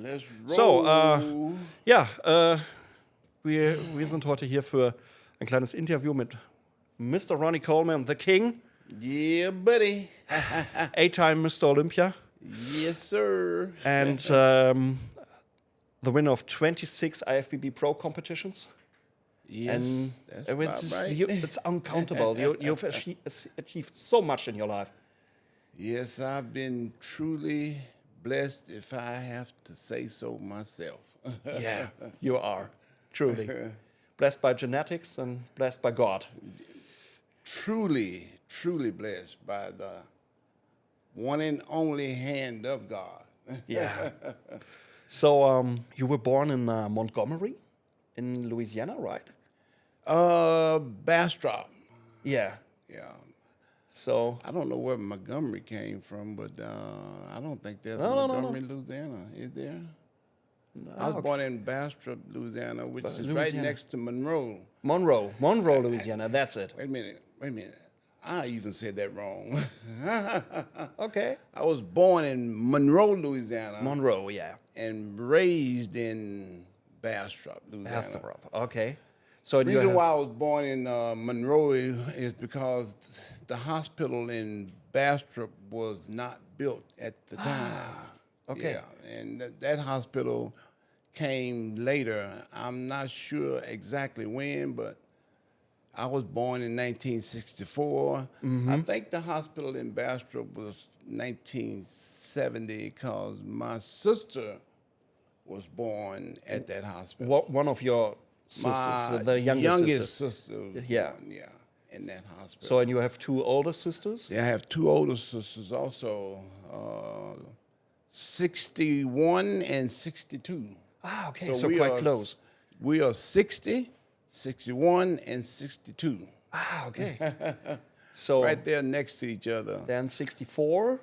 Let's So, roll. ja, wir sind heute hier für ein kleines Interview mit Mr. Ronnie Coleman, the King, Yeah, buddy. 8-time Mr. Olympia, Yes, sir. and the winner of 26 IFBB Pro competitions. Yes, And that's about right. it's uncountable. You've achieved so much in your life. Yes, I've been truly blessed, if I have to say so myself. Yeah, you are, truly. Blessed by genetics and blessed by God. Truly, truly blessed by the one and only hand of God. Yeah. So you were born in Montgomery, in Louisiana, right? Bastrop. Yeah. Yeah. So I don't know where Montgomery came from, but I don't think there's No. Montgomery, Louisiana. Is there? I was born in Bastrop, Louisiana, which is right Louisiana. next to Monroe. Monroe, Louisiana. That's it. Wait a minute. I even said that wrong. Okay. I was born in Monroe, Louisiana, Monroe, yeah. and raised in Bastrop, Louisiana. Bastrop. Okay. So The reason why I was born in Monroe is because the hospital in Bastrop was not built at the time. okay. Yeah, and that hospital came later. I'm not sure exactly when, but I was born in 1964. I think the hospital in Bastrop was 1970 because my sister was born at that hospital. one of your sisters, My the youngest sister. sister was Yeah. born, in that hospital. So, and you have two older sisters? I have two older sisters also, 61 and 62. Ah, okay. So we quite are- close. We are 60, 61, and 62. Ah, okay. So Right there next to each other. then 64.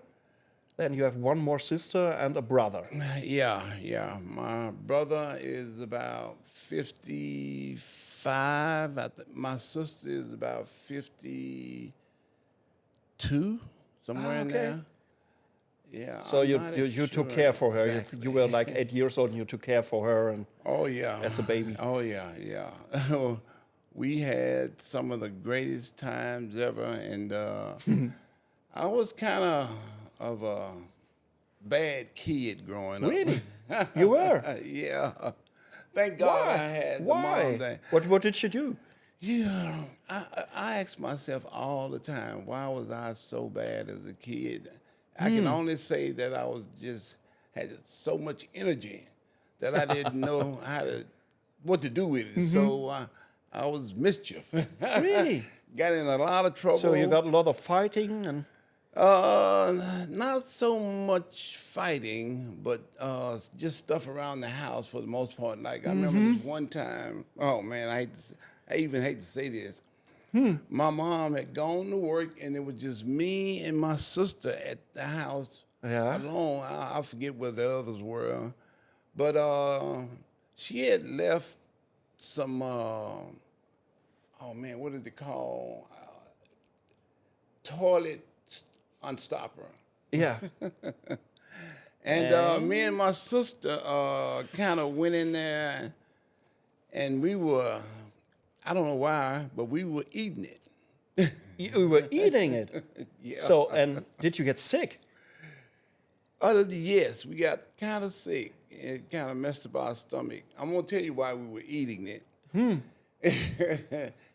Then you have one more sister and a brother. Yeah. My brother is about 55. My sister is about 52, somewhere in okay. there. Yeah. So I'm you not you took sure care for her. exactly. You were like 8 years old and you took care for her. And Oh yeah. as a baby. Oh yeah. We had some of the greatest times ever, and I was kind of a bad kid growing up. Really? You were? Yeah. Thank God I had the mom that. What did she do? Yeah, I ask myself all the time, why was I so bad as a kid? I can only say that I was had so much energy that I didn't know what to do with it. So I was mischief. Really? Got in a lot of trouble. So you got a lot of fighting and Not so much fighting, but just stuff around the house for the most part. Like I remember this one time. Oh man, I even hate to say this. My mom had gone to work, and it was just me and my sister at the house alone. I forget where the others were, but she had left some. Oh man, what is it called? Toilet unstopper. yeah. And me and my sister kind of went in there, and we were, I don't know why, but we were eating it. You were eating it. Yeah. So, and did you get sick? Yes, we got kind of sick. It kind of messed up our stomach. I'm going to tell you why we were eating it.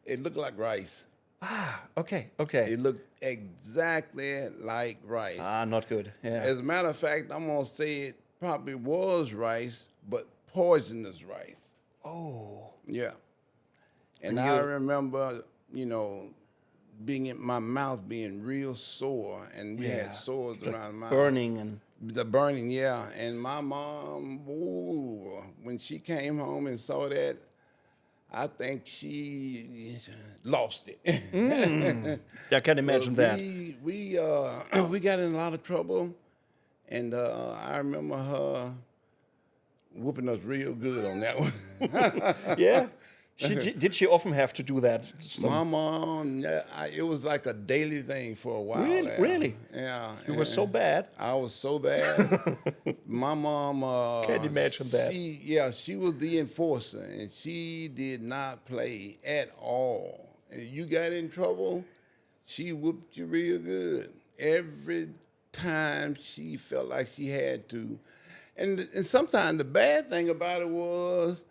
It looked like rice. Ah, okay. It looked exactly like rice. Ah, not good. Yeah. As a matter of fact, I'm going to say it probably was rice, but poisonous rice. Oh. Yeah. And I remember, being in my mouth being real sore, and we had sores around my mouth. Burning and The burning, yeah. And my mom, when she came home and saw that, I think she lost it. I can imagine that. We got in a lot of trouble, and I remember her whooping us real good on that one. Yeah. Did she often have to do that? My mom, yeah, it was like a daily thing for a while. Really? There. Really? Yeah. You were so bad. I was so bad. My mom, Can't imagine that. She was the enforcer, and she did not play at all. And you got in trouble, she whooped you real good. Every time she felt like she had to. And sometimes the bad thing about it was,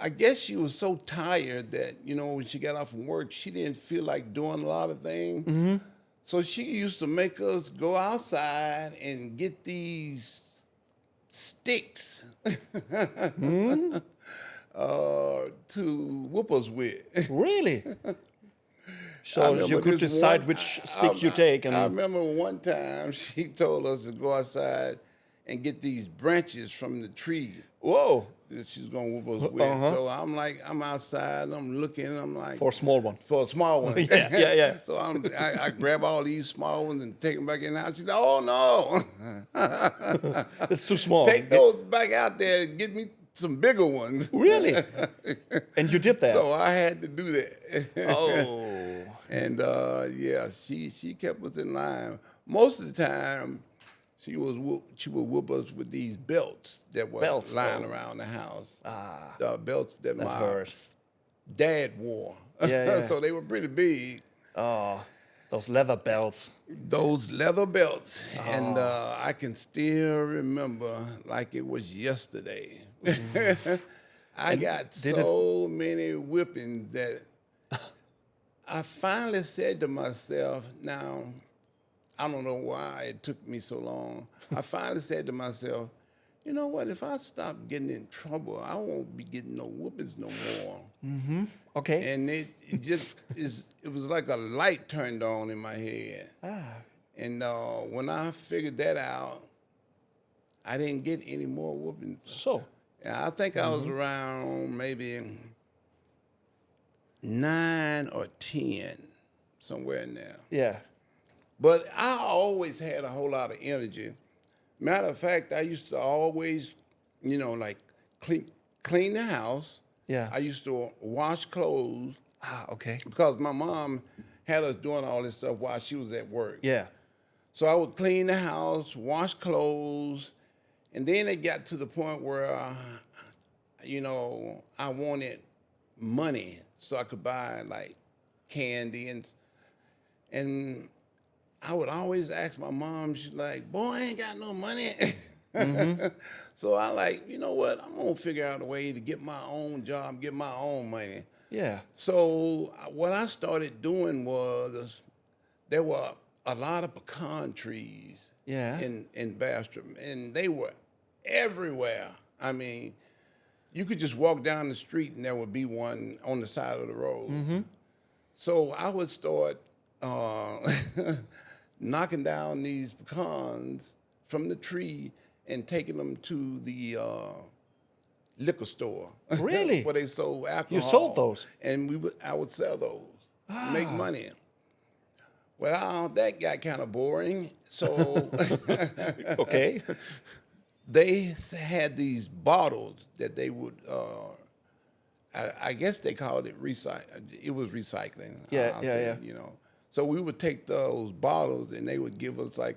I guess she was so tired that, when she got off from work, she didn't feel like doing a lot of things. Mm-hmm. So she used to make us go outside and get these sticks to whoop us with. Really? So you could decide which stick you take. And I remember one time she told us to go outside and get these branches from the tree. Whoa. That she's gonna whoop us with. So I'm outside, and I'm looking, and I'm like, for a small one. For a small one. yeah. So I grab all these small ones and take them back in the house. She said, "Oh no, it's too small. Take those back out there and get me some bigger ones." Really? And you did that? So I had to do that. Oh. And she kept us in line. Most of the time, she would whoop us with these belts that were lying around the house. The belts that my dad wore. Yeah. So they were pretty big. Oh, those leather belts. Those leather belts. Oh. And I can still remember like it was yesterday. I got so many whippings that I finally said to myself, now, I don't know why it took me so long. I finally said to myself, you know what? If I stop getting in trouble, I won't be getting no whoopings no more. Mm-hmm. Okay. And it was like a light turned on in my head. And when I figured that out, I didn't get any more whoopings. So? Yeah, I think I was around maybe 9 or 10, somewhere in there. Yeah. But I always had a whole lot of energy. Matter of fact, I used to always, like clean the house. Yeah. I used to wash clothes. Okay. Because my mom had us doing all this stuff while she was at work. Yeah. So I would clean the house, wash clothes, and then it got to the point where, I wanted money so I could buy like candy and I would always ask my mom, she's like, boy, I ain't got no money. So I like, you know what? I'm going to figure out a way to get my own job, get my own money. Yeah. So what I started doing was there were a lot of pecan trees in Bastrop, and they were everywhere. I mean, you could just walk down the street and there would be one on the side of the road. Mm-hmm. So I would start knocking down these pecans from the tree and taking them to the liquor store. Really? Where they sold alcohol. You sold those? And I would sell those, make money. Well, that got kind of boring. So okay. They had these bottles that they would, I guess they called it it was recycling. Yeah. So we would take those bottles and they would give us like,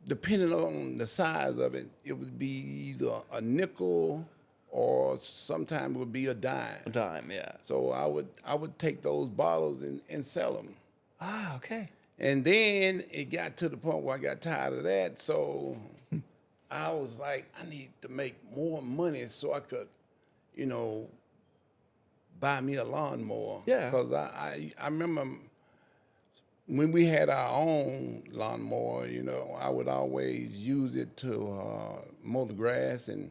depending on the size of it, it would be either a nickel or sometimes it would be a dime. A dime, yeah. So I would take those bottles and sell them. Okay. And then it got to the point where I got tired of that, so I was like, I need to make more money so I could, buy me a lawnmower. Yeah. Because I remember when we had our own lawnmower, I would always use it to mow the grass. And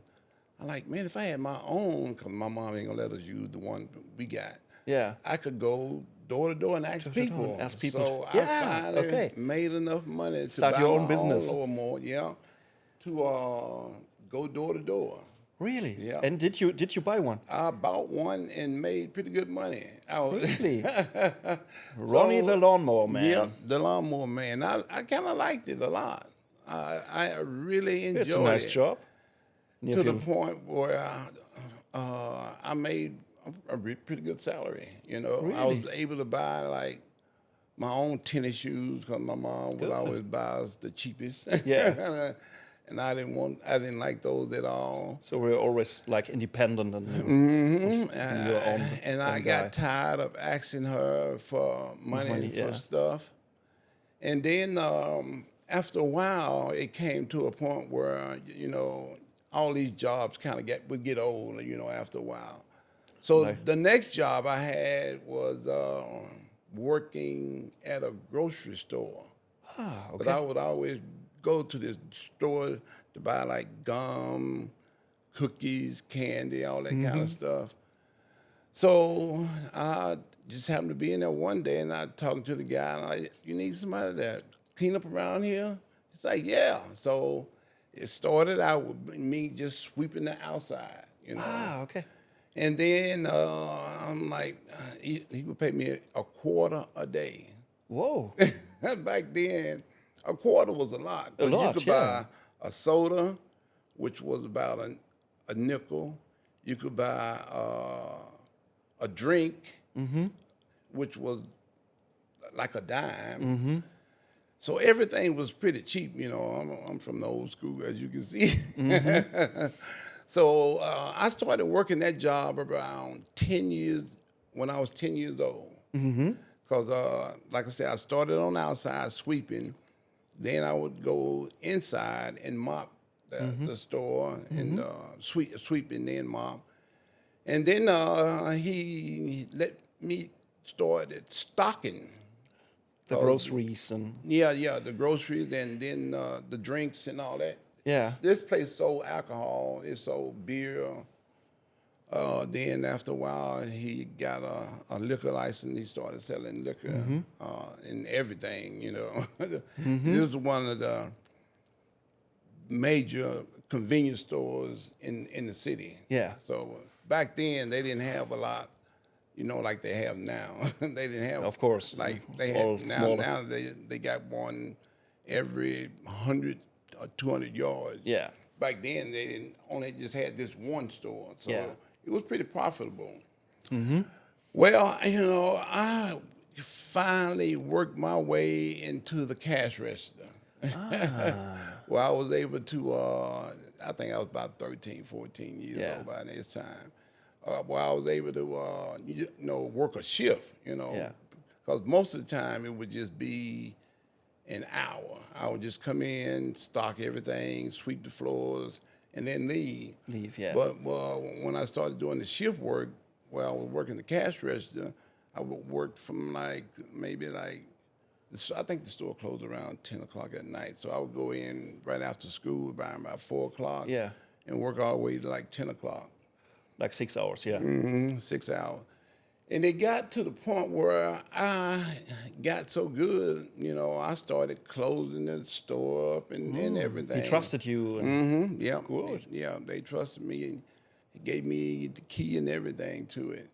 I'm like, man, if I had my own, because my mom ain't going to let us use the one we got. Yeah. I could go door to door and ask people. So I finally made enough money to buy your own my business. own lawnmower, to go door to door. Really? Yeah. And did you buy one? I bought one and made pretty good money. Really? Ronnie the lawnmower man. Yeah, the lawnmower man. I kind of liked it a lot. I really enjoyed it. It's a nice job. To the point where I made a pretty good salary. You know, I Really? was able to buy like my own tennis shoes because my mom would always buy us the cheapest. Yeah. And I didn't like those at all. So we're always like independent and your And I own guy. got tired of asking her for money for yeah. stuff. And then after a while, it came to a point where, you know, all these jobs kind of would get old, you know, after a while. So Like- the next job I had was working at a grocery store. Ah, But okay. I would always go to this store to buy like gum, cookies, candy, all that kind of stuff. So I just happened to be in there one day, and I talking to the guy, and I'm like, "You need somebody to clean up around here?" He's like, "Yeah." So it started out with me just sweeping the outside, you know. Ah, okay. And then I'm like, he would pay me a quarter a day. Whoa. Back then, a quarter was a lot. A lot, You could yeah. buy a soda, which was about a nickel. You could buy a drink, which was like a dime. So everything was pretty cheap. You know, I'm from the old school, as you can see. So I started working that job around 10 years, when I was 10 years old. Because, like I said, I started on the outside sweeping. Then I would go inside and mop the store and sweep and then mop. And then he let me start at stocking. The groceries and Yeah, the groceries and then the drinks and all that. yeah. This place sold alcohol. It sold beer. Then after a while, he got a liquor license. He started selling liquor and everything, you know. This was one of the major convenience stores in the city. Yeah. So back then, they didn't have a lot, you know, like they have now. They didn't have, Of course. like It's they all have smaller. now. They got one every 100 or 200 yards. Yeah. Back then, they didn't only just had this one store, so Yeah. it was pretty profitable. Well, you know, I finally worked my way into the cash register. Well, I was able to, I think I was about 13, 14 years Yeah. old by this time. Well, I was able to, you know, work a shift, you know. Yeah. Because most of the time it would just be an hour. I would just come in, stock everything, sweep the floors, and then leave. Leave, yeah. But when I started doing the shift work, I was working the cash register, I would work from like maybe like, I think the store closed around 10 o'clock at night. So I would go in right after school by about 4 o'clock Yeah. and work all the way to like 10 o'clock. Like 6 hours, yeah. 6 hours. And it got to the point where I got so good, you know, I started closing the store up and everything. He trusted you. And Yeah. Good. They trusted me and he gave me the key and everything to it.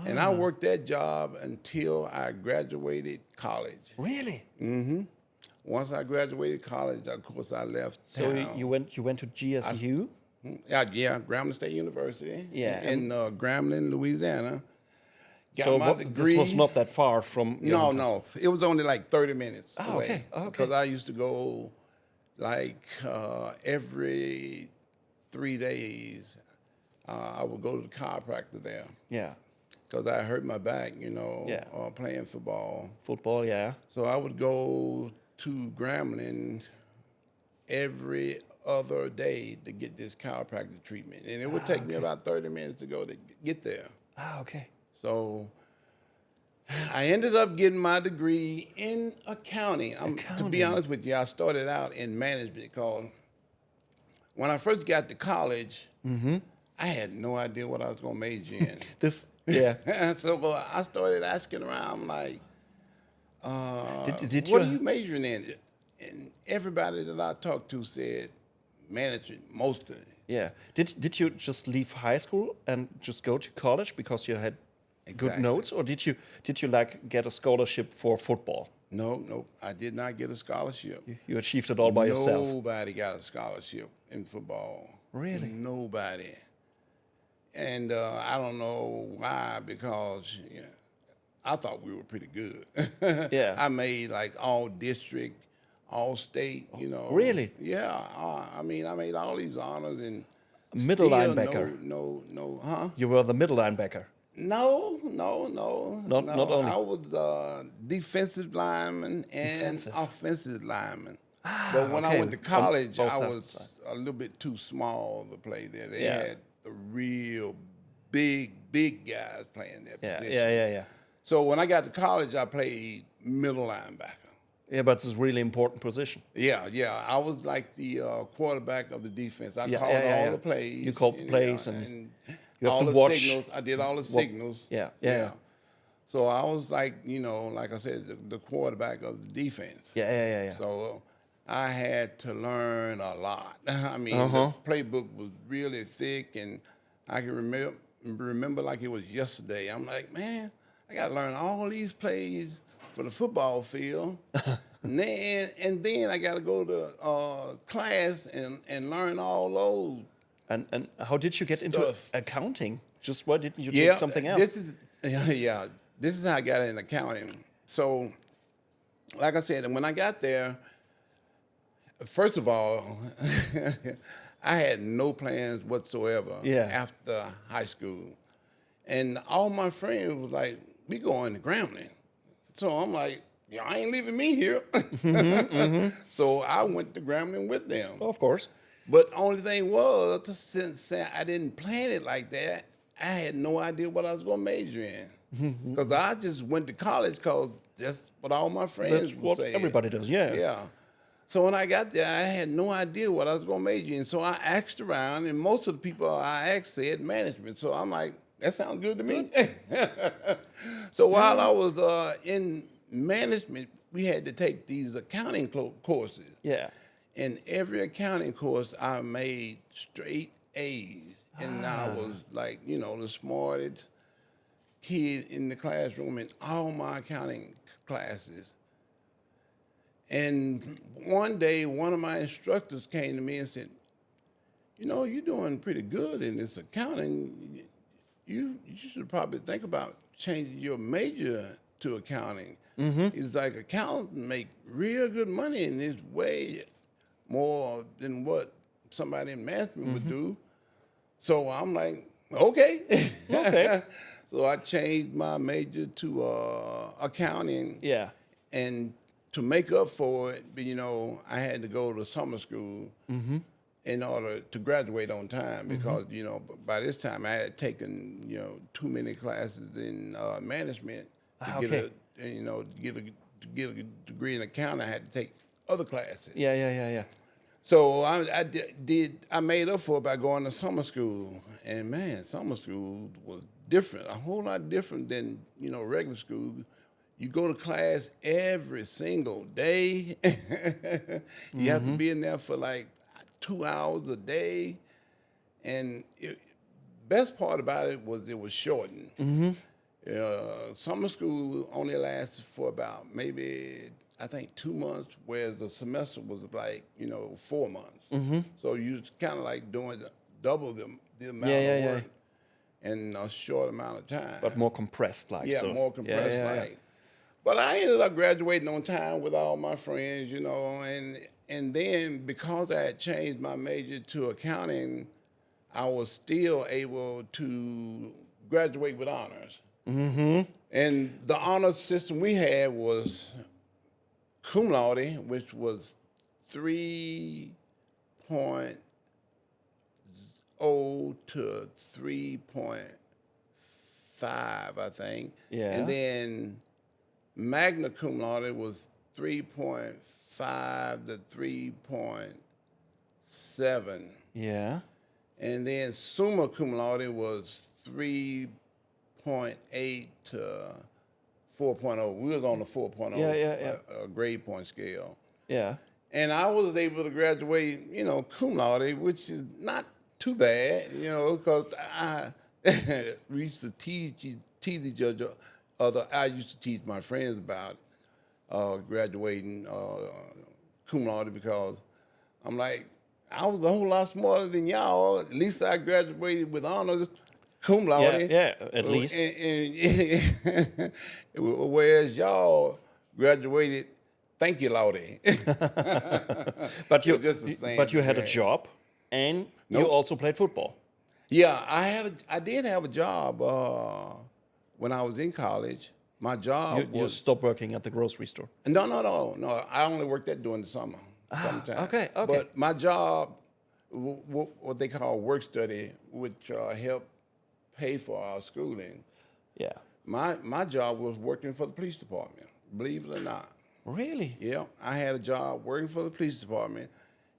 And I worked that job until I graduated college. Really? Once I graduated college, of course, I left So town. you went to GSU? Yeah, Grambling State University. Yeah, In Grambling, Louisiana. Got So my degree. this was not that far from your hometown. No. It was only like 30 minutes Oh, away. okay. Oh, okay. Because I used to go like every 3 days. I would go to the chiropractor there Yeah. because I hurt my back, you know, Yeah. playing football. Football, yeah. So I would go to Grambling every other day to get this chiropractic treatment. And it would take me about 30 minutes to go to get there. Ah, okay. So I ended up getting my degree in accounting. To be honest with you, I started out in management because when I first got to college, I had no idea what I was going to major in. Yeah. So I started asking around, like, Did what you are you majoring in? And everybody that I talked to said management, most of it. Yeah. Did you just leave high school and just go to college because you had good Exactly. notes, or did you like get a scholarship for football? No, I did not get a scholarship. You achieved it all by yourself. Nobody got a scholarship in football. Really? Nobody. And I don't know why, because I thought we were pretty good. Yeah. I made like all district, all state, Really? Yeah. I mean, I made all these honors and Middle still linebacker. no, huh? You were the middle linebacker. No. Not only. I was defensive lineman and Defensive. offensive lineman. But when I okay. went to On college, both I sides. was a little bit too small to play there. They Yeah. had the real big guys playing that Yeah, position. yeah. So when I got to college, I played middle linebacker. Yeah, but it's a really important position. Yeah. I was like the quarterback of the defense. I Yeah, called yeah. all the plays. You called the plays and you have all to the watch signals. I did all the signals. Yeah. So I was like, like I said, the quarterback of the defense. Yeah. So I had to learn a lot. I mean, Uh-huh. the playbook was really thick, and I can remember like it was yesterday. I'm like, man, I got to learn all these plays for the football field. and then I got to go to class and learn all those. And how did you get into Stuff. accounting? Just why didn't you take something else? This is how I got in accounting. So, like I said, and when I got there, first of all, I had no plans whatsoever after high school. And all my friends was like, we going to Grambling. So I'm like, I ain't leaving me here. So I went to Grambling with them. Oh, of course. But only thing was, since I didn't plan it like that, I had no idea what I was going to major in. Because I just went to college because that's what all my friends That's would what say. everybody does, yeah. Yeah. So when I got there, I had no idea what I was going to major in. So I asked around, and most of the people I asked said management. So I'm like, that sounds good to me. So while I was in management, we had to take these accounting courses. Yeah. In every accounting course, I made straight A's. And I was like, the smartest kid in the classroom in all my accounting classes. And one day, one of my instructors came to me and said, you're doing pretty good in this accounting. You should probably think about changing your major to accounting. It's like accountants make real good money in this way, more than what somebody in management would do. So I'm like, okay. Okay. So I changed my major to accounting. Yeah. And to make up for it, I had to go to summer school in order to graduate on time because, by this time I had taken, too many classes in management to get a degree in accounting. I had to take other classes. Yeah. So I made up for it by going to summer school. And man, summer school was different, a whole lot different than, regular school. You go to class every single day. You have to be in there for like 2 hours a day. And best part about it was shortened. Summer school only lasted for about maybe, I think, 2 months, whereas the semester was like, 4 months. So you was kind of like doing double the amount of work in a short amount of time. But more compressed, like. Yeah, so. more compressed, Yeah. like. But I ended up graduating on time with all my friends, and then because I had changed my major to accounting, I was still able to graduate with honors. And the honors system we had was cum laude, which was 3.0 to 3.5, I think. Yeah. And then magna cum laude was 3.5 to 3.7. Yeah. And then summa cum laude was 3.8 to 4.0. We was on the 4.0 grade point scale. Yeah. And I was able to graduate, cum laude, which is not too bad, because we used to tease each other. I used to tease my friends about graduating cum laude because I'm like, I was a whole lot smarter than y'all. At least I graduated with honors. cum laude. Yeah, at least. Whereas y'all graduated, thank you, laude. But you, Just the same but you had a thing. job, and you Nope. also played football. Yeah, I did have a job when I was in college. My job You was stopped working at the grocery store. no. I only worked that during the summertime. okay. But my job, what they call work study, which helped pay for our schooling. Yeah. My job was working for the police department. Believe it or not. Really? Yeah, I had a job working for the police department,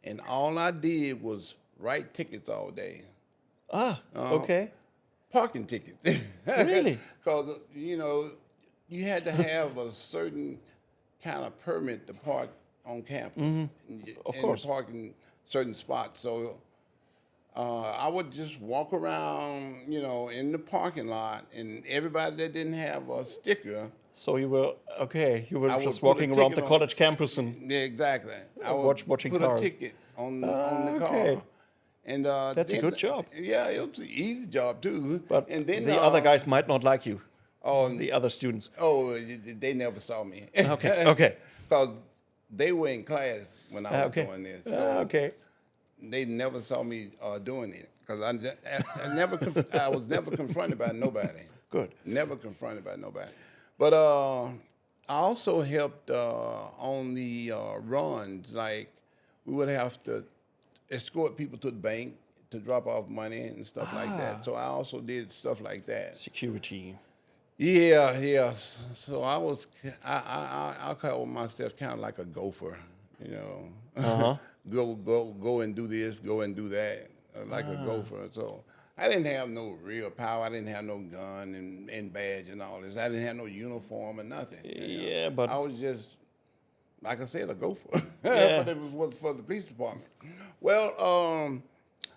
and all I did was write tickets all day. Okay. Parking tickets. Really? Because, you had to have a certain kind of permit to park on campus. Of and course. park in certain spots. So I would just walk around, in the parking lot, and everybody that didn't have a sticker, So you were You were I just would put a walking around ticket the on. college campus and Yeah, exactly. I would watching put cars. a ticket on the okay. car. And That's a good job. Yeah, it was an easy job too. But and then the other guys might not like you. The other students. They never saw me. Okay. Because they were in class when I was Okay. doing this. So Okay. they never saw me doing it. Because I was never confronted by nobody. Good. Never confronted by nobody. But I also helped on the runs. Like, we would have to escort people to the bank to drop off money and stuff like that. So I also did stuff like that. Security. Yeah. So I call myself kind of like a gopher, go and do this, go and do that, like a gopher. So I didn't have no real power. I didn't have no gun and badge and all this. I didn't have no uniform or nothing. Yeah, but I was just, like I said, a gopher. Yeah. But it was for the police department. Well,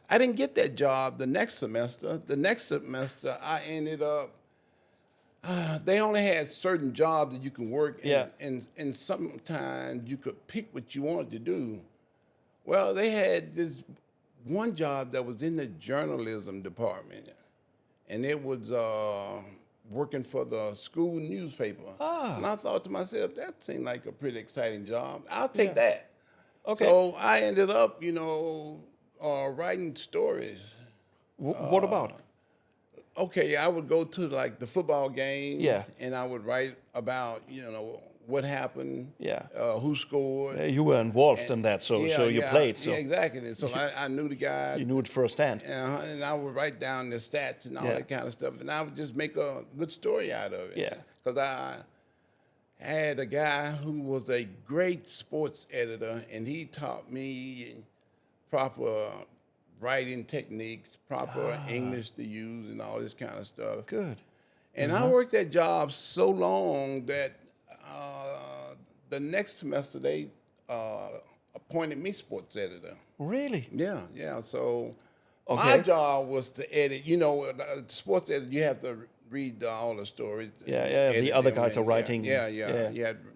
I didn't get that job the next semester. The next semester, I ended up, they only had certain jobs that you can work, and sometimes you could pick what you wanted to do. Well, they had this one job that was in the journalism department, and it was working for the school newspaper. And I thought to myself, that seemed like a pretty exciting job. I'll take that. Okay. So I ended up, writing stories. what about? Okay, I would go to like the football game, Yeah. and I would write about, what happened, Yeah. who scored. You were involved in that, so you played. So Yeah, exactly. And so I knew the guy. you knew it firsthand. And I would write down the stats and all that kind of stuff, and I would just make a good story out of it. Yeah. Because I had a guy who was a great sports editor, and he taught me proper writing techniques, proper English to use, and all this kind of stuff. Good. And I worked that job so long that the next semester they appointed me sports editor. Really? Yeah. So Okay. my job was to edit. The sports editor, you have to read all the stories. Yeah. edit The other them, guys are and writing. Yeah. You had to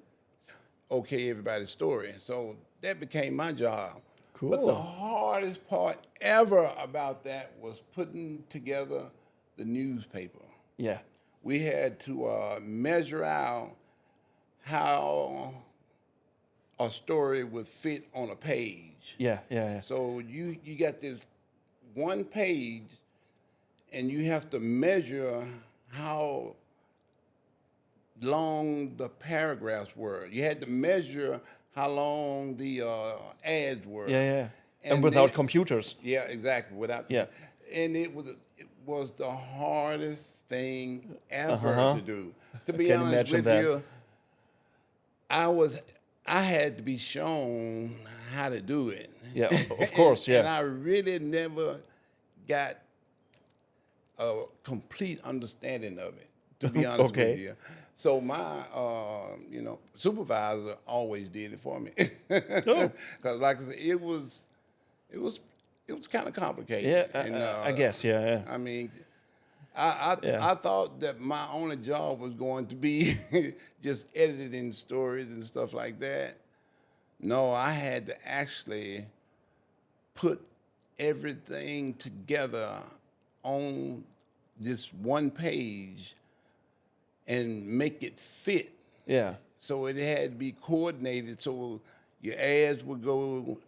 okay everybody's story. So that became my job. Cool. But the hardest part ever about that was putting together the newspaper. Yeah. We had to measure out how a story would fit on a page. Yeah. So you got this one page, and you have to measure how long the paragraphs were. You had to measure how long the ads were. Yeah. And without computers. Yeah, exactly. And it was the hardest thing ever to do. To be Can honest imagine with that. you, I had to be shown how to do it. Yeah, of course, And yeah. I really never got a complete understanding of it, to be honest Okay. with you. So my, supervisor always did it for me. Oh. Because, like I said, it was kind of complicated. Yeah, And, I guess, yeah. I mean, I thought that my only job was going to be just editing stories and stuff like that. No, I had to actually put everything together on this one page and make it fit. Yeah. So it had to be coordinated. So your ads would go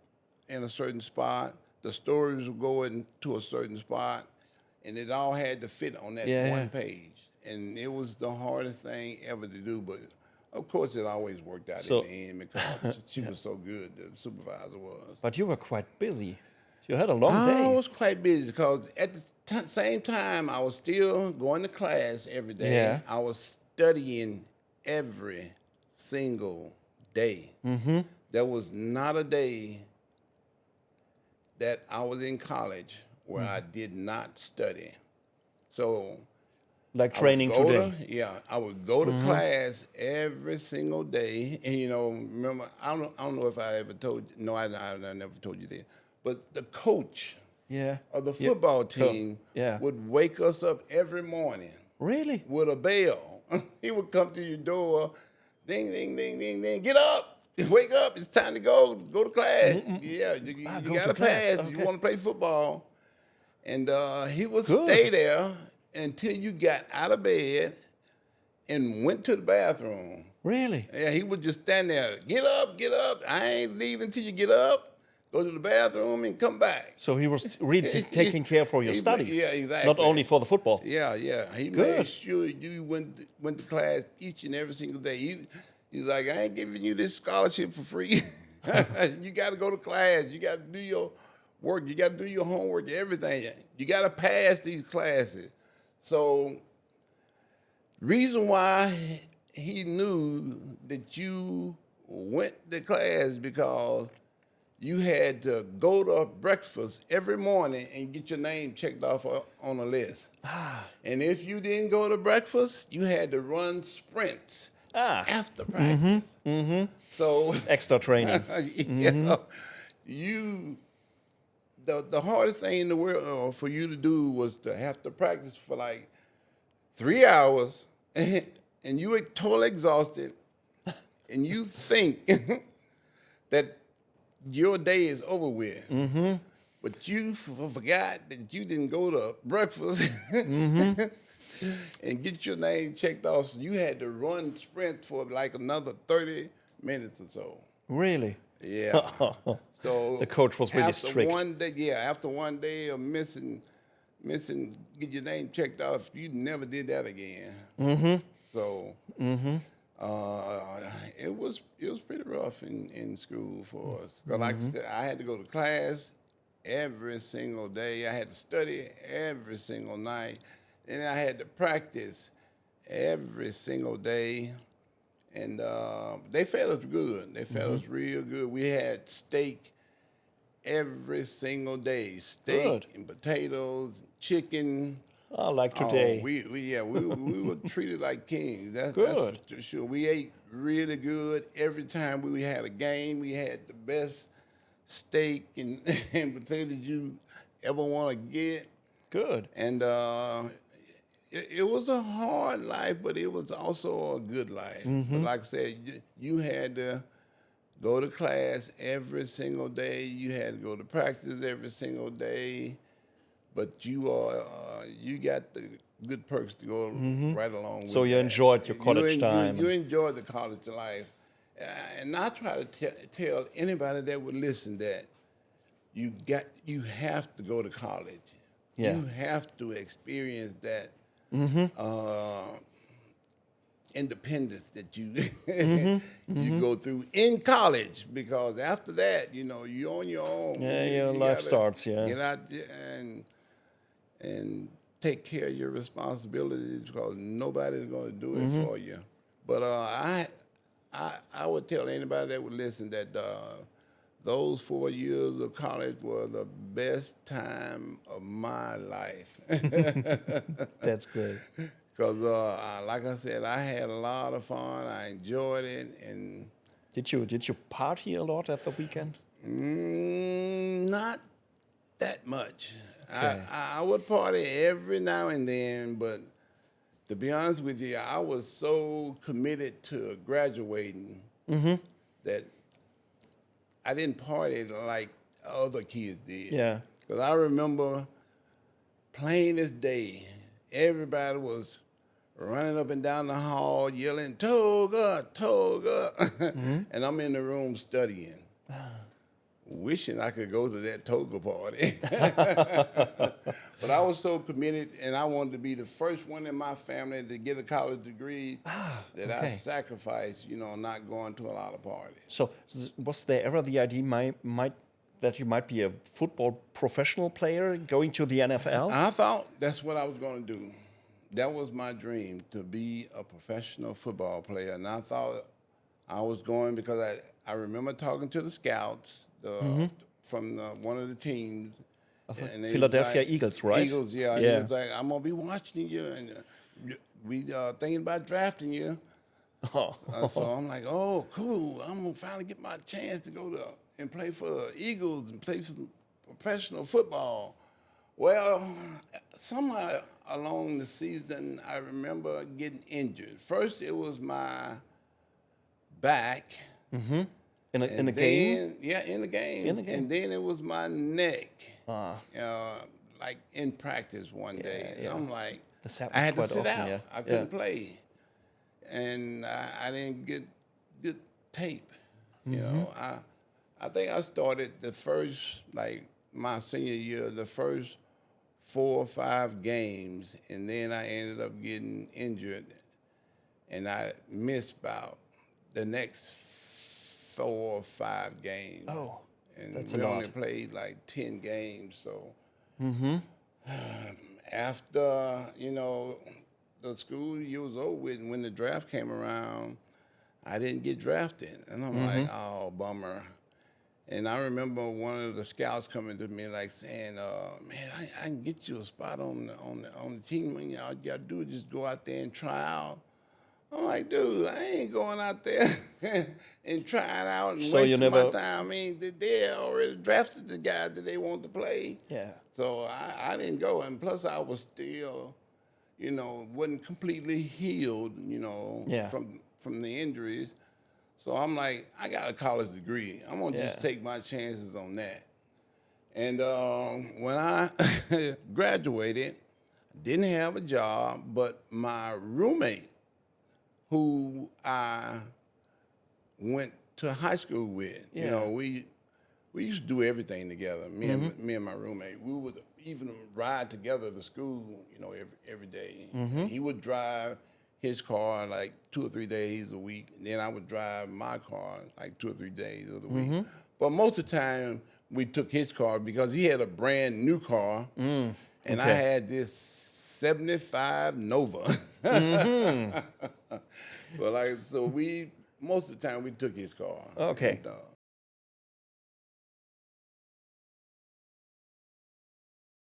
in a certain spot, the stories would go into a certain spot, and it all had to fit on that one page. And it was the hardest thing ever to do, but of course it always worked out in the end because she was so good, the supervisor was. But you were quite busy. You had a long day. I was quite busy because at the same time I was still going to class every day. Yeah. I was studying every single day. Mm-hmm. There was not a day that I was in college where I did not study. So like training today. I would go to class every single day, and remember, I don't know if I ever told you. No, I never told you this. But the coach of the football team would wake us up every morning. Really? With a bell. He would come to your door, ding, ding, ding, ding, ding. Get up. Wake up. It's time to go to class. Yeah, you got to pass. Okay. You want to play football. And he would stay there until you got out of bed and went to the bathroom. Really? Yeah, he would just stand there. Get up, get up. I ain't leaving until you get up. Go to the bathroom and come back. So he was really taking care for your studies. Yeah, exactly. Not only for the football. Yeah. He made sure you went to class each and every single day. He's like, I ain't giving you this scholarship for free. You got to go to class. You got to do your work. You got to do your homework, everything. You got to pass these classes. So reason why he knew that you went to class because you had to go to breakfast every morning and get your name checked off on a list. And if you didn't go to breakfast, you had to run sprints after practice. So extra training. The hardest thing in the world for you to do was to have to practice for like 3 hours, and you were totally exhausted, and you think that your day is over with. But you forgot that you didn't go to breakfast and get your name checked off. So you had to run sprint for like another 30 minutes or so. Really? Yeah. So the coach was really strict. After one day of missing, get your name checked off, you never did that again. So it was pretty rough in school for us. 'Cause like I said, I had to go to class every single day. I had to study every single night, and I had to practice every single day. And they fed us good. They fed us real good. We had steak every single day. Steak and potatoes, chicken. Like today. We were treated like kings. That's for sure. We ate really good. Every time we had a game, we had the best steak and potatoes you ever want to get. Good. And it was a hard life, but it was also a good life. But like I said, you had to go to class every single day. You had to go to practice every single day. But you got the good perks to go right along with. So you enjoyed your college time. You enjoyed the college life. And I try to tell anybody that would listen that you have to go to college. Yeah. You have to experience that independence that you you go through in college, because after that, you're on your own. Yeah, your life starts. Yeah, get out there and take care of your responsibilities, because nobody's going to do it for you. But I would tell anybody that would listen that those 4 years of college were the best time of my life. That's great. Because, like I said, I had a lot of fun. I enjoyed it. And did you party a lot at the weekend? Not that much. Okay. I would party every now and then, but to be honest with you, I was so committed to graduating that I didn't party like other kids did. Yeah. Because I remember plain as day, everybody was running up and down the hall yelling, "Toga, Toga." And I'm in the room studying, wishing I could go to that toga party. But I was so committed, and I wanted to be the first one in my family to get a college degree that I sacrificed, not going to a lot of parties. So was there ever the idea that you might be a football professional player going to the NFL? I thought that's what I was going to do. That was my dream, to be a professional football player. And I thought I was going because I remember talking to the scouts from one of the teams. And Philadelphia Eagles, right? Eagles, yeah. And he was like, "I'm going to be watching you, and we thinking about drafting you." So I'm like, "Oh, cool. I'm going to finally get my chance to go and play for the Eagles and play some professional football." Well, somehow along the season, I remember getting injured. First, it was my back. In a game? Yeah, in the game. And then it was my neck. Like in practice one day. Yeah. I'm like, This I had to happens sit quite often, out. yeah. I couldn't play. And I didn't get good tape. I think I started the first, like my senior year, the first 4 or 5 games, and then I ended up getting injured, and I missed about the next 4 or 5 games. Oh, and that's we a lot. only played like 10 games. So after the school year was over with, and when the draft came around, I didn't get drafted, and I'm like, oh, bummer. And I remember one of the scouts coming to me like saying, "Man, I can get you a spot on the team. All you gotta do is just go out there and try out." I'm like, "Dude, I ain't going out there and trying out and So you wasting my never- time. I mean, they already drafted the guy that they want to play." Yeah. So I didn't go, and plus I was still, wasn't completely healed, from the injuries. So I'm like, I got a college degree. I'm going to just take my chances on that. And when I graduated, didn't have a job, but my roommate, who I went to high school with, we used to do everything together, me and my roommate. We would even ride together to school, every day. He would drive his car like 2 or 3 days a week. And then I would drive my car like 2 or 3 days of the week. But most of the time we took his car because he had a brand new car, and I had this 75 Nova. But so most of the time we took his car. Okay. And,